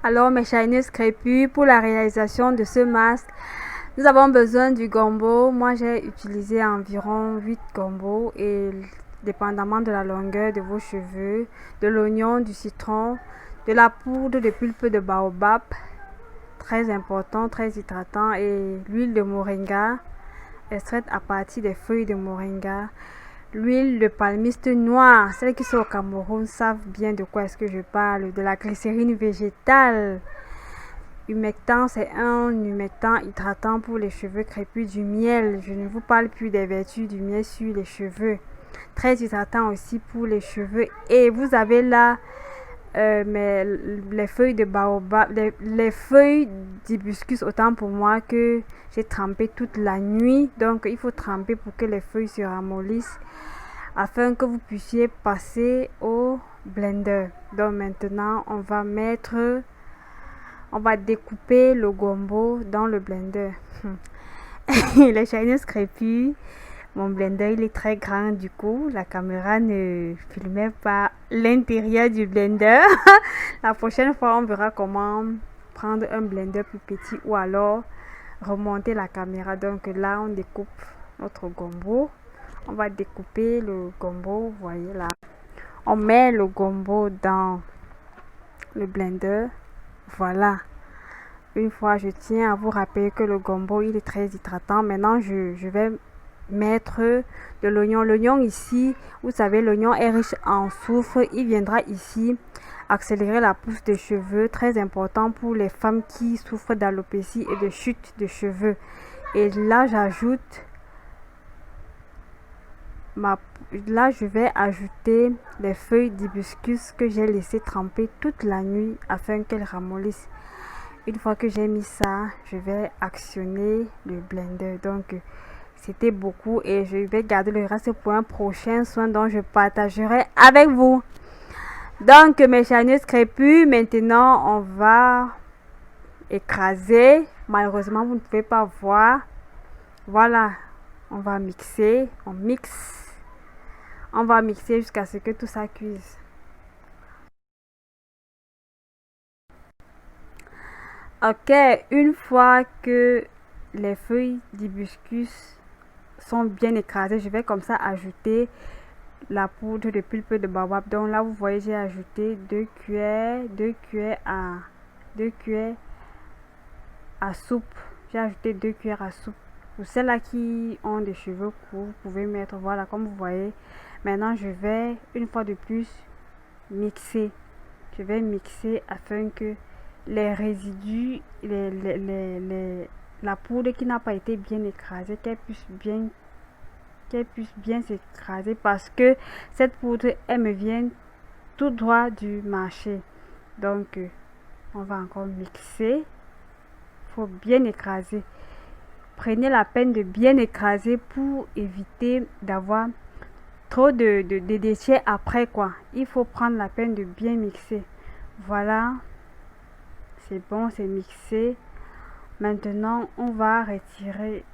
Alors mes shineuses crépus, pour la réalisation de ce masque, nous avons besoin du gombo. Moi j'ai utilisé environ 8 gombos et dépendamment de la longueur de vos cheveux, de l'oignon, du citron, de la poudre de pulpe de baobab, très important, très hydratant, et l'huile de moringa, extraite à partir des feuilles de moringa. L'huile de palmiste noire, celles qui sont au Cameroun savent bien de quoi est-ce que je parle, de la glycérine végétale. Humectant, c'est un humectant hydratant pour les cheveux crépus. Du miel, je ne vous parle plus des vertus du miel sur les cheveux. Très hydratant aussi pour les cheveux. Et vous avez là les feuilles de baobab, les feuilles d'hibiscus, autant pour moi que j'ai trempé toute la nuit. Donc il faut tremper pour que les feuilles se ramollissent afin que vous puissiez passer au blender. Donc maintenant on va découper le gombo dans le blender. Les shineuses crépus, mon blender il est très grand, du coup la caméra ne filmait pas l'intérieur du blender. La prochaine fois on verra comment prendre un blender plus petit ou alors remonter la caméra. Donc là on découpe notre gombo. On va découper le gombo, vous voyez là. On met le gombo dans le blender. Voilà. Une fois, je tiens à vous rappeler que le gombo il est très hydratant. Maintenant je vais mettre de l'oignon. L'oignon ici, vous savez, l'oignon est riche en soufre. Il viendra ici accélérer la pousse de cheveux, très important pour les femmes qui souffrent d'alopécie et de chute de cheveux. Et là j'ajoute je vais ajouter les feuilles d'hibiscus que j'ai laissé tremper toute la nuit afin qu'elles ramollissent. Une fois que j'ai mis ça, je vais actionner le blender. Donc c'était beaucoup et je vais garder le reste pour un prochain soin dont je partagerai avec vous. Donc mes shineuses crépus, maintenant on va écraser. Malheureusement vous ne pouvez pas voir. Voilà, on va mixer, on va mixer jusqu'à ce que tout ça cuise. Ok, une fois que les feuilles d'hibiscus sont bien écrasées, je vais comme ça ajouter la poudre de pulpe de baobab. Donc là vous voyez, j'ai ajouté 2 cuillères à soupe. J'ai ajouté 2 cuillères à soupe. Pour celles-là qui ont des cheveux courts, vous pouvez mettre, voilà, comme vous voyez. Maintenant je vais une fois de plus mixer. Je vais mixer afin que les résidus, la poudre qui n'a pas été bien écrasée, qu'elle puisse bien s'écraser, parce que cette poudre elle me vient tout droit du marché. Donc on va encore mixer. Faut bien écraser. Prenez la peine de bien écraser pour éviter d'avoir trop de déchets après quoi. Il faut prendre la peine de bien mixer. Voilà, c'est bon, c'est mixé. Maintenant on va retirer.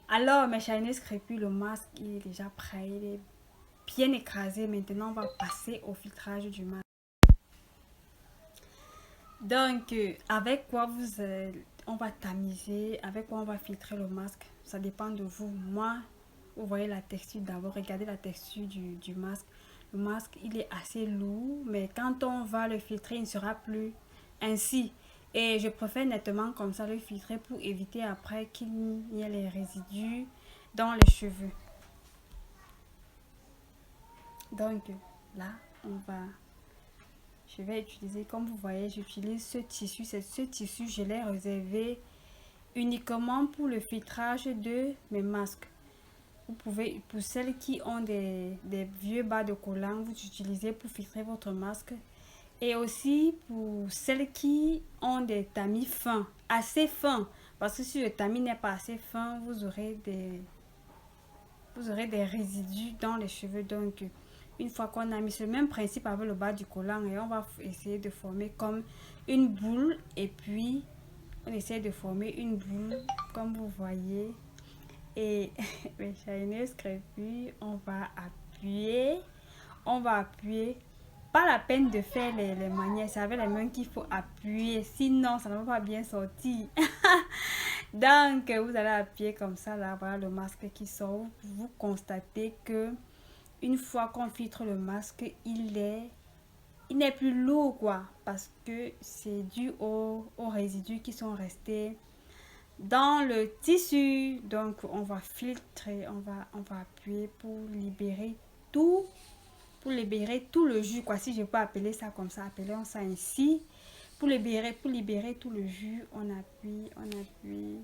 Alors mes shineuses crépus, le masque il est déjà prêt, il est bien écrasé. Maintenant on va passer au filtrage du masque. Donc avec quoi on va tamiser, avec quoi on va filtrer le masque, ça dépend de vous. Moi, vous voyez la texture d'abord, regardez la texture du masque. Le masque il est assez lourd, mais quand on va le filtrer il ne sera plus ainsi. Et je préfère nettement comme ça le filtrer pour éviter après qu'il y ait les résidus dans les cheveux. Donc là je vais utiliser, comme vous voyez, j'utilise ce tissu. Ce tissu je l'ai réservé uniquement pour le filtrage de mes masques. Vous pouvez, pour celles qui ont des vieux bas de collant, vous utilisez pour filtrer votre masque. Et aussi pour celles qui ont des tamis fins, assez fins. Parce que si le tamis n'est pas assez fin, vous aurez des résidus dans les cheveux. Donc, une fois qu'on a mis ce même principe avec le bas du collant, et on va essayer de former comme une boule. Et puis, on essaie de former une boule, comme vous voyez. Et mes shiners crépus, on va appuyer. Pas la peine de faire les manières, c'est avec les mains qu'il faut appuyer, sinon ça ne va pas bien sortir. Donc vous allez appuyer comme ça, là voilà le masque qui sort. Vous constatez que une fois qu'on filtre le masque, il n'est plus lourd quoi, parce que c'est dû aux résidus qui sont restés dans le tissu. Donc on va filtrer, on va appuyer tout pour libérer tout le jus quoi, si je peux appeler ça comme ça, appelons ça ainsi. Pour libérer tout le jus, on appuie, on appuie.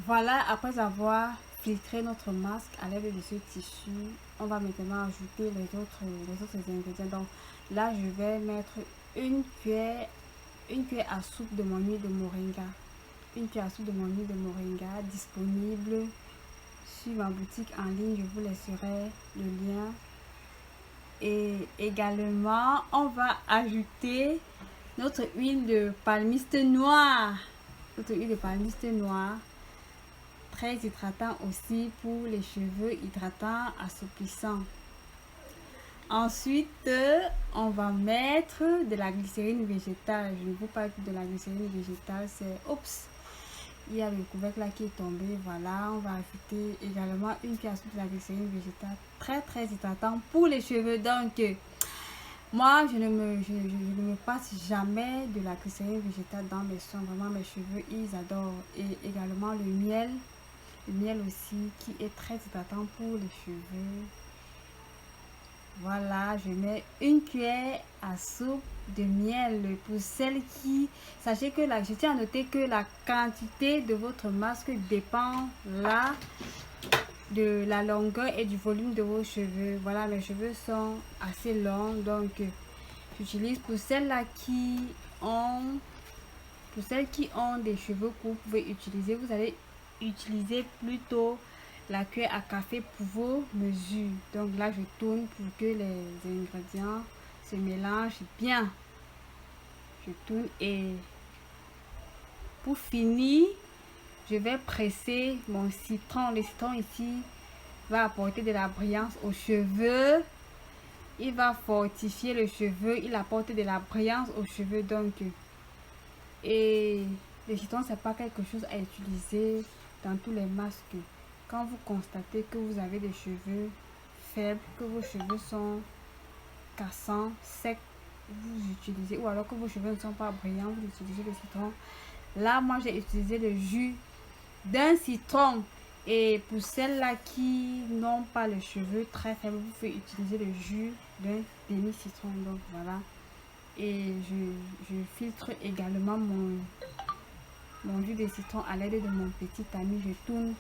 Voilà, après avoir filtré notre masque à l'aide de ce tissu, on va maintenant ajouter les autres ingrédients. Donc là, je vais mettre une cuillère à soupe de mon huile de moringa. Une cuillère à soupe de mon huile de moringa disponible sur ma boutique en ligne. Je vous laisserai le lien. Et également, on va ajouter notre huile de palmiste noir. Notre huile de palmiste noir. Très hydratant aussi pour les cheveux, hydratant, assouplissant. Ensuite, on va mettre de la glycérine végétale. Je ne vous parle plus de la glycérine végétale, c'est... Oups! Il y a le couvercle là qui est tombé. Voilà, on va ajouter également une cuillère à soupe de la glycérine végétale. Très très hydratant pour les cheveux. Donc, moi, je ne me passe jamais de la glycérine végétale dans mes soins. Vraiment, mes cheveux, ils adorent. Et également le miel. Le miel aussi qui est très hydratant pour les cheveux. Voilà, je mets une cuillère à soupe de miel pour celles qui... Sachez que je tiens à noter que la quantité de votre masque dépend là de la longueur et du volume de vos cheveux. Voilà, mes cheveux sont assez longs, donc j'utilise pour celles-là pour celles qui ont des cheveux courts, vous pouvez utiliser, vous allez utiliser plutôt la cuillère à café pour vos mesures. Donc là, je tourne pour que les ingrédients se mélangent bien. Je tourne et pour finir, je vais presser mon citron. Le citron ici va apporter de la brillance aux cheveux. Il va fortifier le cheveu. Il apporte de la brillance aux cheveux. Donc, et le citron, c'est pas quelque chose à utiliser dans tous les masques. Quand vous constatez que vous avez des cheveux faibles, que vos cheveux sont cassants, secs, vous utilisez, ou alors que vos cheveux ne sont pas brillants, vous utilisez le citron. Là, moi, j'ai utilisé le jus d'un citron. Et pour celles-là qui n'ont pas les cheveux très faibles, vous pouvez utiliser le jus d'un demi-citron. Donc, voilà. Et je filtre également mon jus de citron à l'aide de mon petit ami. Je tourne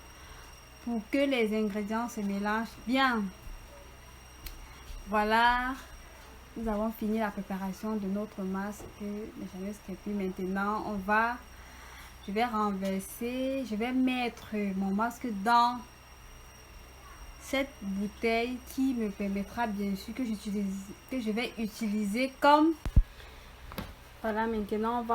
pour que les ingrédients se mélangent bien. Voilà, nous avons fini la préparation de notre masque. Et puis maintenant, je vais renverser, je vais mettre mon masque dans cette bouteille qui me permettra bien sûr que je vais utiliser comme... Voilà, maintenant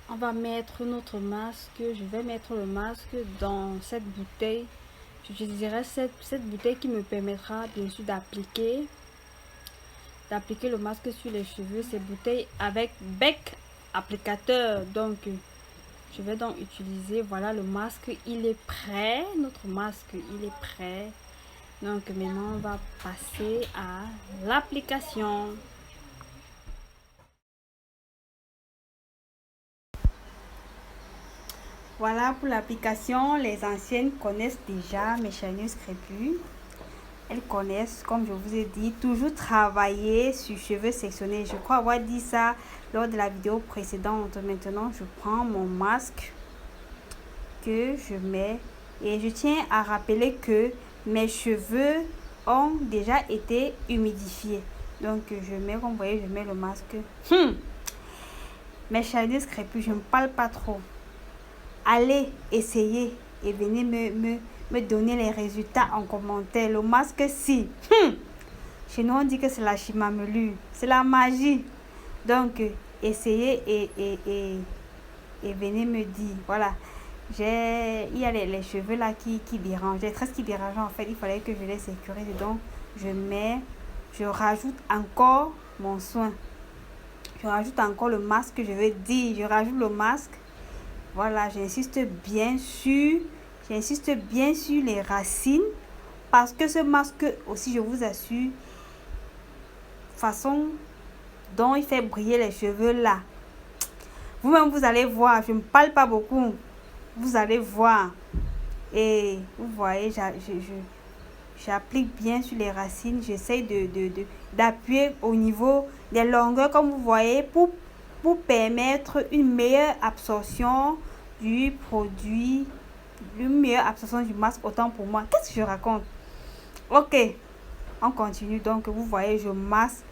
on va mettre notre masque. Je vais mettre le masque dans cette bouteille. J'utiliserai cette bouteille qui me permettra bien sûr d'appliquer le masque sur les cheveux. Cette bouteille avec bec applicateur. Donc je vais donc utiliser, voilà, le masque, il est prêt. Notre masque, il est prêt. Donc maintenant, on va passer à l'application. Voilà pour l'application. Les anciennes connaissent déjà mes chaîneuses crépus. Elles connaissent, comme je vous ai dit, toujours travailler sur cheveux sectionnés. Je crois avoir dit ça lors de la vidéo précédente. Maintenant, je prends mon masque que je mets et je tiens à rappeler que mes cheveux ont déjà été humidifiés. Donc, je mets, comme vous voyez, je mets le masque. Mes chaîneuses crépus, je ne parle pas trop. Allez essayer et venez me donner les résultats en commentaire. Le masque, si. Chez nous, on dit que c'est la chimamelure. C'est la magie. Donc, essayez et venez me dire. Voilà. Il y a les cheveux là qui dérangent. Les tresses qui dérangent en fait. Il fallait que je les sécurise. Donc, je rajoute encore mon soin. Je rajoute encore le masque. Je veux dire, je rajoute le masque. Voilà, j'insiste bien sur les racines parce que ce masque aussi, je vous assure, façon dont il fait briller les cheveux là. Vous-même, vous allez voir, je ne parle pas beaucoup. Vous allez voir. Et vous voyez, j'applique bien sur les racines. J'essaie d'appuyer au niveau des longueurs, comme vous voyez, pour permettre une meilleure absorption du produit, une meilleure absorption du masque, autant pour moi. Qu'est-ce que je raconte? Ok, on continue. Donc, vous voyez, je masse.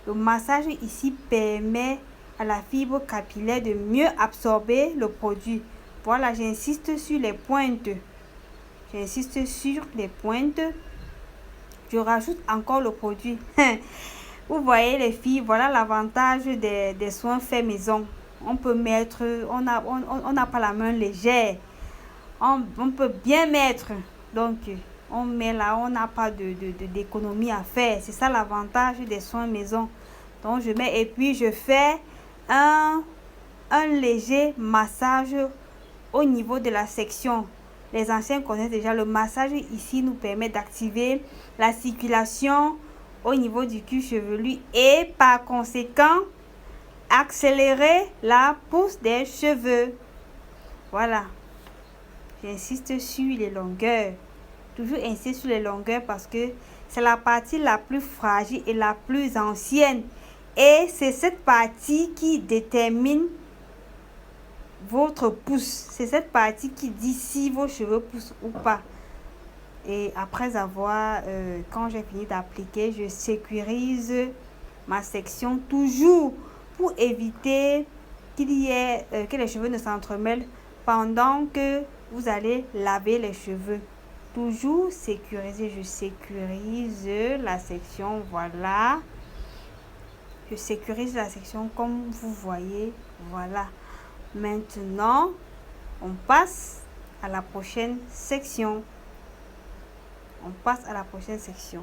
Le massage ici permet à la fibre capillaire de mieux absorber le produit. Voilà, j'insiste sur les pointes. J'insiste sur les pointes. Je rajoute encore le produit. Vous voyez les filles, voilà l'avantage des soins faits maison. On peut mettre, on n'a pas la main légère. On peut bien mettre. Donc, on met là, on n'a pas d'économie à faire. C'est ça l'avantage des soins maison. Donc, je mets et puis je fais un léger massage au niveau de la section. Les anciens connaissent déjà le massage ici nous permet d'activer la circulation au niveau du cuir chevelu et par conséquent accélérer la pousse des cheveux. Voilà, j'insiste sur les longueurs, toujours insister sur les longueurs parce que c'est la partie la plus fragile et la plus ancienne et c'est cette partie qui détermine votre pousse. C'est cette partie qui dit si vos cheveux poussent ou pas. Et après avoir, quand j'ai fini d'appliquer, je sécurise ma section toujours pour éviter qu'il y ait, que les cheveux ne s'entremêlent pendant que vous allez laver les cheveux. Toujours sécuriser, je sécurise la section, voilà. Je sécurise la section comme vous voyez, voilà. Maintenant, on passe à la prochaine section. On passe à la prochaine section.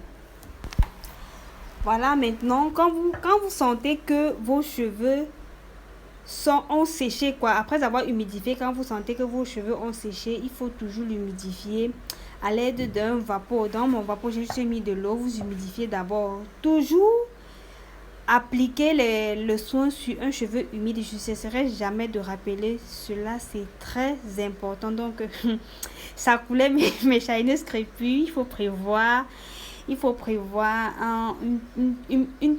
Voilà, maintenant, quand vous sentez que vos cheveux ont séché, quoi, après avoir humidifié, quand vous sentez que vos cheveux ont séché, il faut toujours l'humidifier à l'aide d'un vapeur. Dans mon vapeur, j'ai juste mis de l'eau, vous humidifiez d'abord. Toujours appliquer le soin sur un cheveu humide. Je ne cesserai jamais de rappeler cela, c'est très important. Donc, ça coulait mes chaîneuses crépus. Il faut prévoir une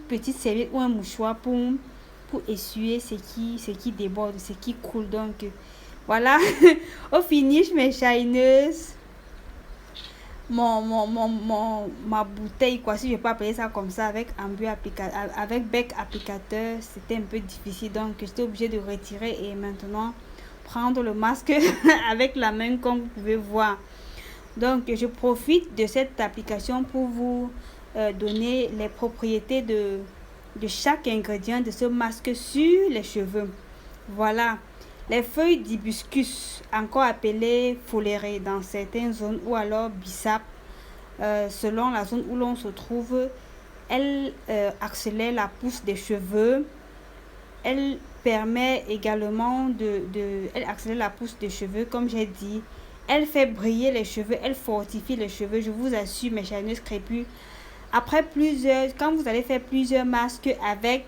petite serviette ou un mouchoir pour essuyer ce qui déborde, ce qui coule. Donc, voilà. Au finish, mes chaîneuses, ma bouteille, quoi, si je peux appeler ça comme ça, avec bec applicateur, c'était un peu difficile. Donc, j'étais obligée de retirer et maintenant prendre le masque avec la main, comme vous pouvez voir. Donc, je profite de cette application pour vous donner les propriétés de chaque ingrédient de ce masque sur les cheveux. Voilà. Les feuilles d'hibiscus, encore appelées folérées dans certaines zones ou alors bissap, selon la zone où l'on se trouve, elle accélère la pousse des cheveux. Elle permet également elle accélère la pousse des cheveux, comme j'ai dit. Elle fait briller les cheveux, elle fortifie les cheveux. Je vous assure, mes chaîneuses crépus, après quand vous allez faire plusieurs masques avec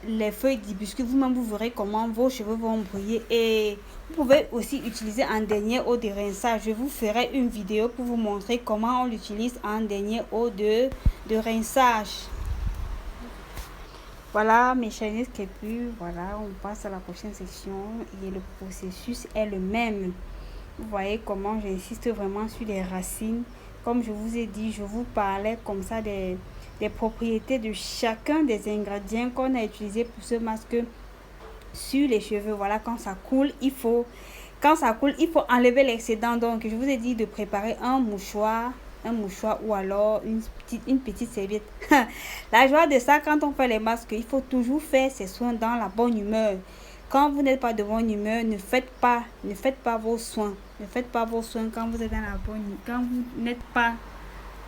les feuilles d'hibiscus, vous-même vous verrez comment vos cheveux vont briller. Et vous pouvez aussi utiliser un dernier eau de rinçage. Je vous ferai une vidéo pour vous montrer comment on l'utilise en dernier eau de rinçage. Voilà mes Chinese crépus. Voilà, on passe à la prochaine section et le processus est le même. Vous voyez comment j'insiste vraiment sur les racines. Comme je vous ai dit, je vous parlais comme ça des propriétés de chacun des ingrédients qu'on a utilisé pour ce masque sur les cheveux. Voilà, quand ça coule, il faut enlever l'excédent. Donc je vous ai dit de préparer un mouchoir ou alors une petite serviette. La joie de ça, quand on fait les masques, il faut toujours faire ses soins dans la bonne humeur. Quand vous n'êtes pas de bonne humeur, ne faites pas vos soins. Ne faites pas vos soins quand vous êtes dans la bonne humeur, quand vous n'êtes pas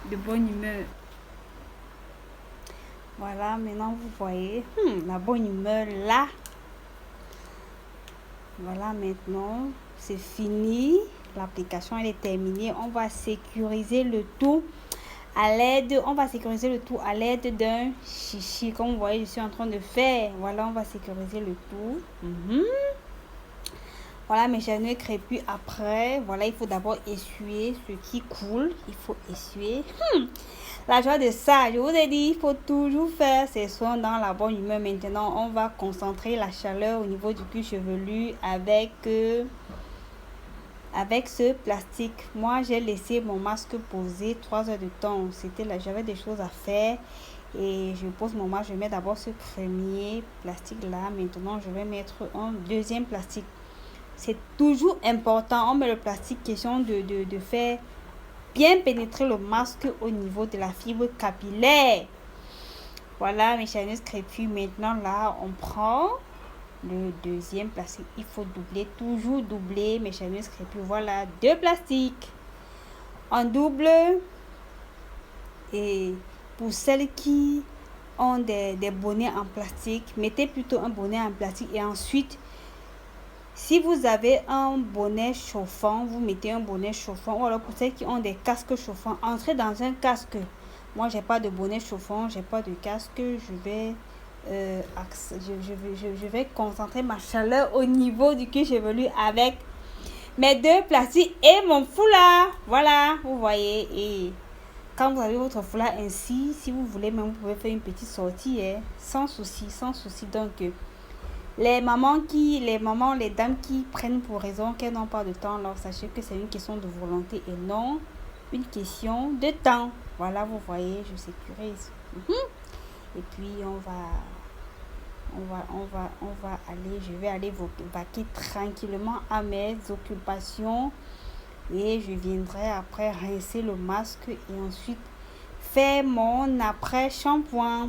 de bonne humeur. Voilà, maintenant vous voyez la bonne humeur là. Voilà, maintenant c'est fini. L'application elle est terminée. On va sécuriser le tout à l'aide d'un chichi. Comme vous voyez, je suis en train de faire. Voilà, on va sécuriser le tout. Voilà mes cheveux crépus. Après, voilà, il faut d'abord essuyer ce qui coule. Il faut essuyer. La joie de ça, je vous ai dit, il faut toujours faire ses soins dans la bonne humeur. Maintenant, on va concentrer la chaleur au niveau du cuir chevelu avec ce plastique. Moi, j'ai laissé mon masque poser 3 heures de temps. C'était là, j'avais des choses à faire. Et je pose mon masque, je mets d'abord ce premier plastique là. Maintenant, je vais mettre un deuxième plastique. C'est toujours important. On met le plastique, question de faire bien pénétrer le masque au niveau de la fibre capillaire. Voilà mes Chinese crépus. Maintenant là, on prend le deuxième plastique. Il faut doubler, toujours doubler mes Chinese crépus. Voilà, 2 plastiques. On double. Et pour celles qui ont des bonnets en plastique, mettez plutôt un bonnet en plastique. Et ensuite, si vous avez un bonnet chauffant, vous mettez un bonnet chauffant. Ou alors pour ceux qui ont des casques chauffants, entrez dans un casque. Moi, j'ai pas de bonnet chauffant, j'ai pas de casque. Je vais concentrer ma chaleur au niveau du cuir chevelu avec mes 2 plastiques et mon foulard. Voilà, vous voyez. Et quand vous avez votre foulard ainsi, si vous voulez, même vous pouvez faire une petite sortie, sans souci, sans souci. Donc les dames qui prennent pour raison qu'elles n'ont pas de temps, alors sachez que c'est une question de volonté et non une question de temps. Voilà, vous voyez, je sécurise. Et puis on va aller, je vais aller vaquer tranquillement à mes occupations et je viendrai après rincer le masque et ensuite faire mon après shampoing.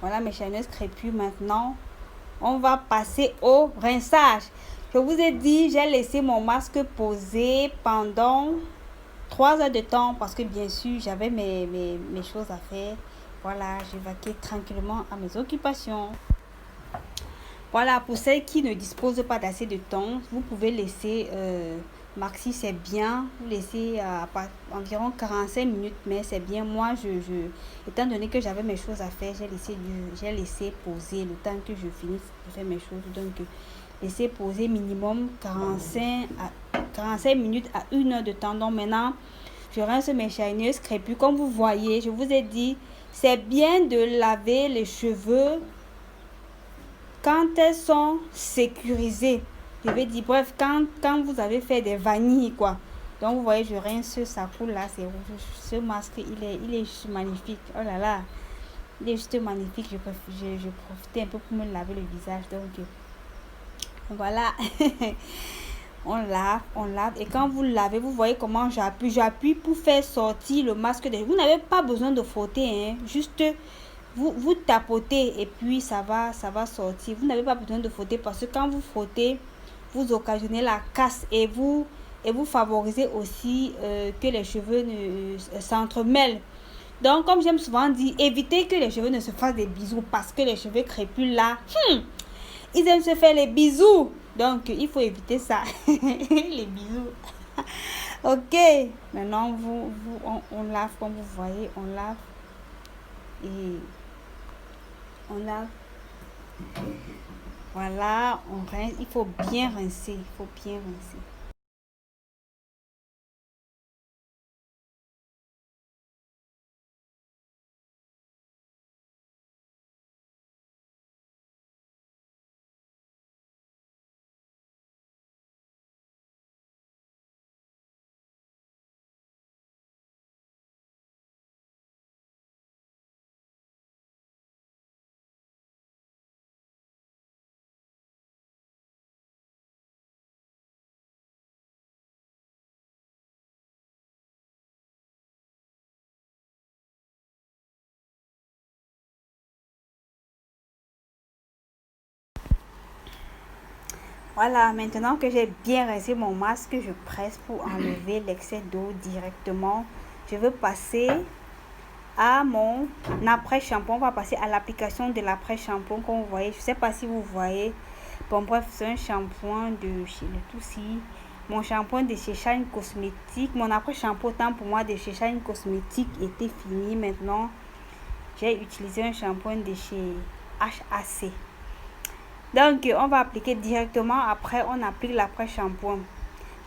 Voilà mes Chinese crépus. Maintenant on va passer au rinçage. Je vous ai dit, j'ai laissé mon masque poser pendant 3 heures de temps parce que bien sûr j'avais mes choses à faire. Voilà, je vaquais tranquillement à mes occupations. Voilà, pour celles qui ne disposent pas d'assez de temps, vous pouvez laisser maxi, c'est bien, vous laissez environ 45 minutes, mais c'est bien. Moi, étant donné que j'avais mes choses à faire, j'ai laissé poser le temps que je finisse de faire mes choses. Donc, laissez poser minimum 45 minutes à 1 heure de temps. Donc, maintenant, je rince mes Chinese crépus. Comme vous voyez, je vous ai dit, c'est bien de laver les cheveux quand elles sont sécurisées. Je vais dire, bref, quand vous avez fait des vanilles, quoi. Donc, vous voyez, je rince, ça coule là, c'est rouge. Ce masque, il est juste magnifique. Oh là là, il est juste magnifique. Je profitais un peu pour me laver le visage. Donc, voilà. On lave. Et quand vous lavez, vous voyez comment j'appuie pour faire sortir le masque. Vous n'avez pas besoin de frotter, hein. Juste, vous tapotez et puis ça va sortir. Vous n'avez pas besoin de frotter parce que quand vous frottez, vous occasionnez la casse et vous favorisez aussi que les cheveux s'entremêlent. Donc, comme j'aime souvent dire, évitez que les cheveux ne se fassent des bisous parce que les cheveux crépus là, ils aiment se faire les bisous. Donc, il faut éviter ça. Les bisous. Ok. Maintenant, on lave comme vous voyez. On lave. Et on lave Voilà, on rince, il faut bien rincer, il faut bien rincer. Voilà, maintenant que j'ai bien rincé mon masque, je presse pour enlever l'excès d'eau directement. Je veux passer à mon après-shampoing. On va passer à l'application de l'après-shampoing comme vous voyez. Je ne sais pas si vous voyez. Bon bref, c'est un shampoing de chez le Tousi. Mon shampoing de chez Shine Cosmétique. Mon après-shampoing, tant pour moi, de chez Shine Cosmétique était fini. Maintenant, j'ai utilisé un shampoing de chez HAC. Donc, on va appliquer directement après, on applique l'après-shampoing.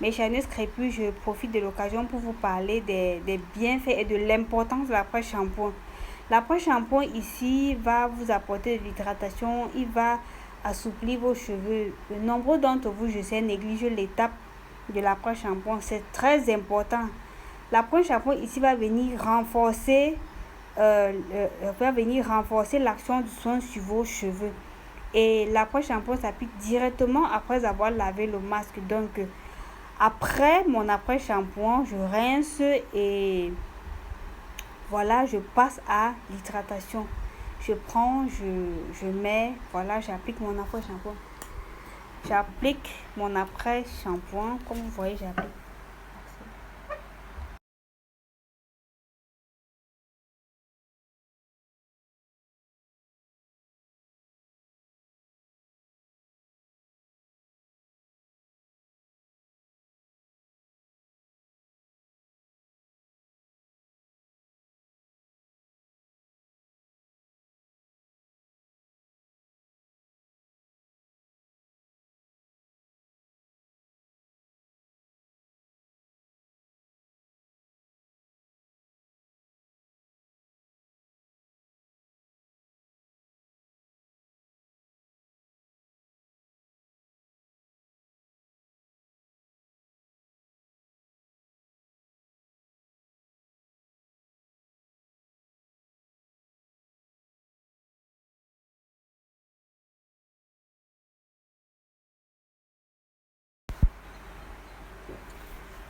Mes chers crépus, je profite de l'occasion pour vous parler des bienfaits et de l'importance de l'après-shampoing. L'après-shampoing ici va vous apporter de l'hydratation, il va assouplir vos cheveux. De nombreux d'entre vous, je sais, négligent l'étape de l'après-shampoing. C'est très important. L'après-shampoing ici va venir renforcer l'action du soin sur vos cheveux. Et l'après-shampoing s'applique directement après avoir lavé le masque. Donc, après mon après-shampoing, je rince et voilà, je passe à l'hydratation. Je prends, je mets, voilà, j'applique mon après-shampoing. J'applique mon après-shampoing. Comme vous voyez, j'applique.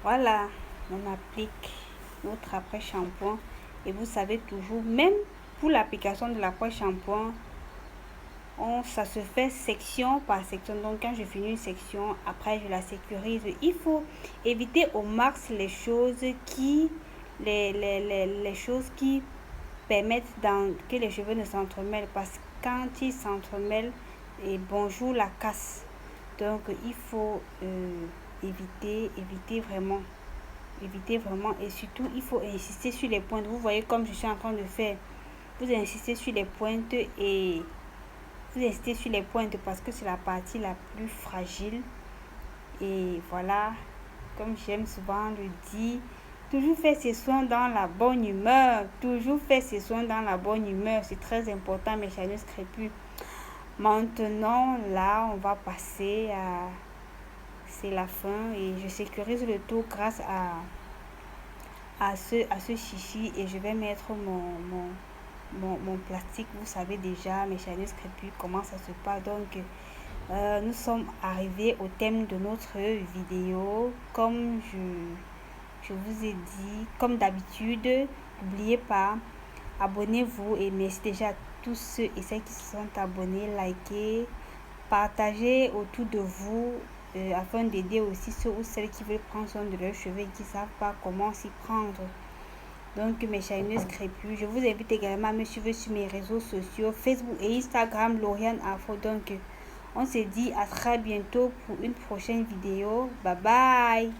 Voilà, on applique notre après-shampoing. Et vous savez toujours, même pour l'application de l'après-shampoing, ça se fait section par section. Donc quand je finis une section, après je la sécurise. Il faut éviter au max les choses qui les choses qui permettent que les cheveux ne s'entremêlent, parce que quand ils s'entremêlent, et bonjour la casse. Donc il faut éviter vraiment, et surtout il faut insister sur les pointes. Vous voyez comme je suis en train de faire, vous insistez sur les pointes et vous insistez sur les pointes parce que c'est la partie la plus fragile. Et voilà, comme j'aime souvent le dire, toujours faire ses soins dans la bonne humeur. Toujours faire ses soins dans la bonne humeur. C'est très important, mes chers crépus. Maintenant, là, on va passer à... C'est la fin et je sécurise le tout grâce à ce chichi. Et je vais mettre mon plastique. Vous savez déjà, mes chers crépus, comment ça se passe. Donc, nous sommes arrivés au thème de notre vidéo. Comme je vous ai dit, comme d'habitude, n'oubliez pas, abonnez-vous et merci déjà à tous ceux et celles qui se sont abonnés, likez, partagez autour de vous afin d'aider aussi ceux ou celles qui veulent prendre soin de leurs cheveux et qui ne savent pas comment s'y prendre. Donc mes chers crépus, je vous invite également à me suivre sur mes réseaux sociaux Facebook et Instagram, Lauriane Afro. Donc on se dit à très bientôt pour une prochaine vidéo. Bye bye.